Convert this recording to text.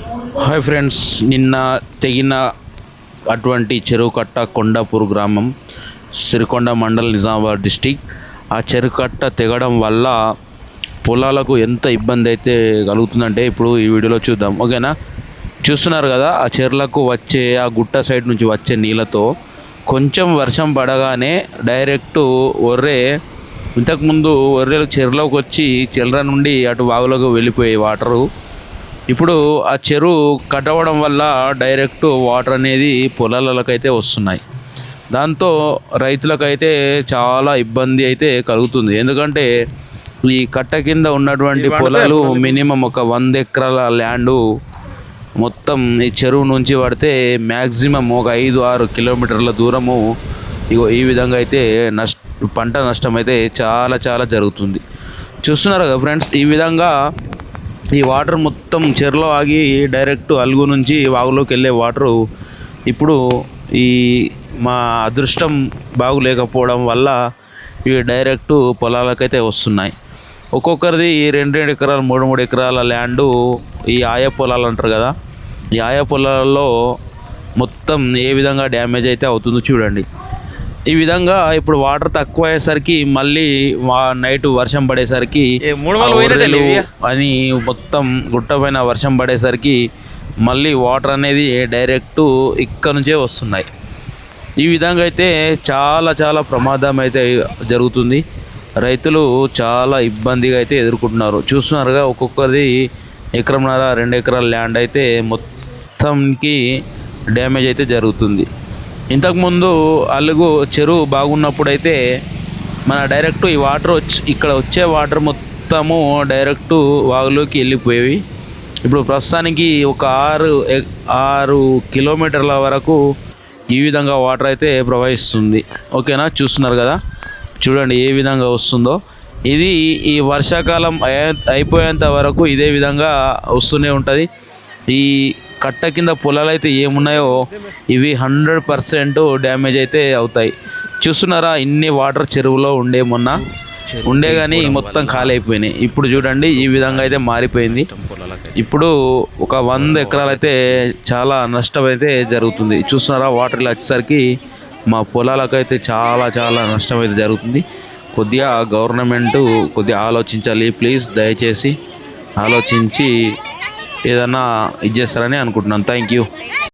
Hi friends, నిన్న తెగిన అటువంటి చెరువు కట్ట కొండాపూర్ గ్రామం, సిరికొండ మండల్, నిజామాబాద్ డిస్టిక్. ఆ చెరువు కట్ట తెగడం వల్ల పొలాలకు ఎంత ఇబ్బంది అయితే కలుగుతుందంటే ఇప్పుడు ఈ వీడియోలో చూద్దాం. ఓకేనా? చూస్తున్నారు కదా, ఆ చెరువులకు వచ్చే ఆ గుట్ట సైడ్ నుంచి వచ్చే నీళ్ళతో కొంచెం వర్షం పడగానే డైరెక్ట్ ఒర్రే, ఇంతకుముందు ఒర్రెలు చెరువులోకి వచ్చి చెర్ల నుండి అటు వాగులోకి వెళ్ళిపోయే వాటరు ఇప్పుడు ఆ చెరువు కట్ అవ్వడం వల్ల డైరెక్ట్ వాటర్ అనేది పొలాలకైతే వస్తున్నాయి. దాంతో రైతులకైతే చాలా ఇబ్బంది అయితే కలుగుతుంది. ఎందుకంటే ఈ కట్ట కింద ఉన్నటువంటి పొలాలు మినిమం ఒక 100 ఎకరాల ల్యాండు మొత్తం ఈ చెరువు నుంచి పడితే మ్యాక్సిమం ఒక 5-6 కిలోమీటర్ల దూరము ఈ విధంగా అయితే పంట నష్టం అయితే చాలా చాలా జరుగుతుంది. చూస్తున్నారు కదా ఫ్రెండ్స్, ఈ విధంగా ఈ వాటర్ మొత్తం చెరువులో ఆగి డైరెక్ట్ అలుగు నుంచి వాగులోకి వెళ్ళే వాటరు ఇప్పుడు ఈ మా అదృష్టం బాగులేకపోవడం వల్ల ఇవి డైరెక్ట్ పొలాలకైతే వస్తున్నాయి. ఒక్కొక్కరిది 2 ఎకరాలు 3 ఎకరాల ల్యాండు ఈ ఆయా పొలాలు అంటారు కదా, ఈ ఆయా పొలాలలో మొత్తం ఏ విధంగా డ్యామేజ్ అయితే అవుతుందో చూడండి. ఈ విధంగా ఇప్పుడు వాటర్ తక్కువ అయ్యేసరికి మళ్ళీ నైట్ వర్షం పడేసరికి అని మొత్తం గుట్ట పైన వర్షం పడేసరికి మళ్ళీ వాటర్ అనేది డైరెక్ట్ ఇక్కడ నుంచే వస్తున్నాయి. ఈ విధంగా అయితే చాలా చాలా ప్రమాదం అయితే జరుగుతుంది. రైతులు చాలా ఇబ్బందిగా అయితే ఎదుర్కొంటున్నారు. చూస్తున్నారుగా, ఒక్కొక్కది 1.5 ఎకరం 2 ఎకరాల ల్యాండ్ అయితే మొత్తంకి డ్యామేజ్ అయితే జరుగుతుంది. ఇంతకుముందు అలుగు చెరువు బాగున్నప్పుడైతే మన డైరెక్ట్ ఈ వాటర్ ఇక్కడ వచ్చే వాటర్ మొత్తము డైరెక్ట్ వాగులోకి వెళ్ళిపోయేవి. ఇప్పుడు ప్రస్తుతానికి ఒక 6 కిలోమీటర్ల వరకు ఈ విధంగా వాటర్ అయితే ప్రవహిస్తుంది. ఓకేనా? చూస్తున్నారు కదా, చూడండి ఏ విధంగా వస్తుందో. ఇది ఈ వర్షాకాలం అయిపోయేంత వరకు ఇదే విధంగా వస్తూనే ఉంటుంది. ఈ కట్ట కింద పొలాలు అయితే ఏమున్నాయో ఇవి 100% డ్యామేజ్ అయితే అవుతాయి. చూస్తున్నారా, ఇన్ని వాటర్ చెరువులో ఉండే కానీ మొత్తం ఖాళీ అయిపోయినాయి. ఇప్పుడు చూడండి ఈ విధంగా అయితే మారిపోయింది. ఇప్పుడు ఒక 100 ఎకరాలు అయితే చాలా నష్టం అయితే జరుగుతుంది. చూస్తున్నారా, వాటర్ ఇలా వచ్చేసరికి మా పొలాలకైతే చాలా చాలా నష్టం అయితే జరుగుతుంది. కొద్దిగా గవర్నమెంట్ కొద్దిగా ఆలోచించాలి ప్లీజ్, దయచేసి ఆలోచించి ఏదన్నా ఇది చేస్తారని అనుకుంటున్నాను. Thank you.